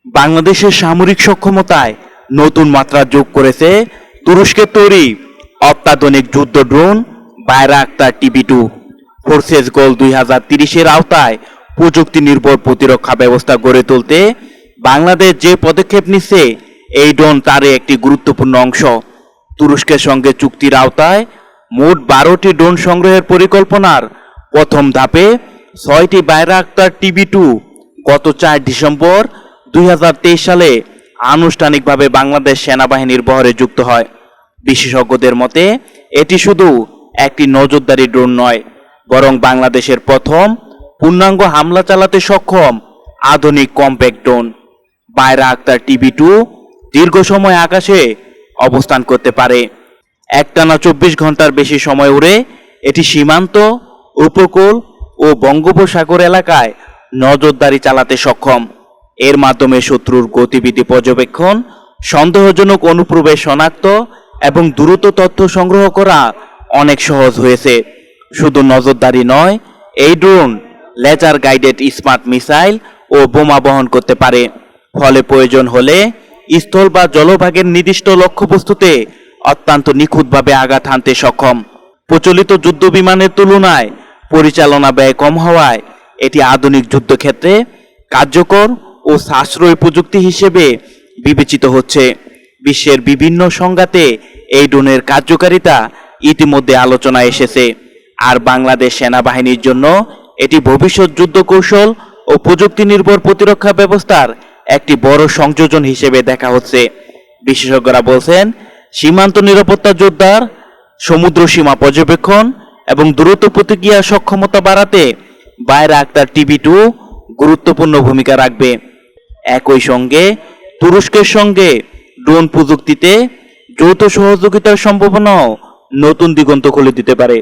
বাংলাদেশের সামরিক সক্ষমতায় নতুন মাত্রা যোগ করেছে তুরস্কের তৈরি অত্যাধুনিক যুদ্ধ ড্রোন বাইরাক্তার টিবি-2। ফোর্সেস গোল 2030-এর আওতায় প্রযুক্তি নির্ভর প্রতিরক্ষা ব্যবস্থা গড়ে তুলতে বাংলাদেশ যে পদক্ষেপ নিচ্ছে, এই ড্রোন তারই একটি গুরুত্বপূর্ণ অংশ। তুরস্কের সঙ্গে চুক্তির আওতায় মোট 12টি ড্রোন সংগ্রহের পরিকল্পনার প্রথম ধাপে 6টি বাইরাক্তার টিবি-2 গত 4 ডিসেম্বর 2023 সালে আনুষ্ঠানিকভাবে বাংলাদেশ সেনাবাহিনীর বহরে যুক্ত হয়। বিশেষজ্ঞদের মতে এটি শুধু একটি নজরদারি ড্রোন নয়, বরং বাংলাদেশের প্রথম পূর্ণাঙ্গ হামলা চালাতে সক্ষম আধুনিক কম্প্যাক্ট ড্রোন। বাইরাক্তার টিবি-2 দীর্ঘ সময় আকাশে অবস্থান করতে পারে। একটানা 24 ঘন্টার বেশি সময় উড়ে এটি সীমান্ত, উপকূল ও বঙ্গোপসাগর এলাকায় নজরদারি চালাতে সক্ষম। এর মাধ্যমে শত্রুর গতিবিধি পর্যবেক্ষণ, সন্দেহজনক অনুপ্রবেশ শনাক্ত এবং দ্রুত তথ্য সংগ্রহ করা অনেক সহজ হয়েছে। শুধু নজরদারি নয়, এই drone laser guided smart missile ও বোমা বহন করতে পারে। ফলে প্রয়োজন হলে স্থল বা জলভাগের নির্দিষ্ট লক্ষ্যবস্তুতে অত্যন্ত নিখুঁতভাবে আঘাত হানতে সক্ষম। প্রচলিত যুদ্ধ বিমানের তুলনায় পরিচালনা ব্যয় কম হওয়ায় এটি আধুনিক যুদ্ধক্ষেত্রে কার্যকর ও সাশ্রয়ী প্রযুক্তি হিসেবে বিবেচিত হচ্ছে। বিশ্বের বিভিন্ন সংঘাতে এই ড্রোনের কার্যকারিতা ইতিমধ্যে আলোচনায় এসেছে, আর বাংলাদেশ সেনাবাহিনীর জন্য এটি ভবিষ্যৎ যুদ্ধ কৌশল ও প্রযুক্তি নির্ভর প্রতিরক্ষা ব্যবস্থার একটি বড় সংযোজন হিসেবে দেখা হচ্ছে। বিশেষজ্ঞরা বলছেন, সীমান্ত নিরাপত্তা জোরদার, সমুদ্র সীমা পর্যবেক্ষণ এবং দ্রুত প্রতিক্রিয়া সক্ষমতা বাড়াতে বাইরাক্তার টিবি-2 গুরুত্বপূর্ণ ভূমিকা রাখবে। একই সঙ্গে তুরস্কের সঙ্গে ড্রোন প্রযুক্তিতে যৌথ সহযোগিতার সম্ভাবনাও নতুন দিগন্ত খুলে দিতে পারে।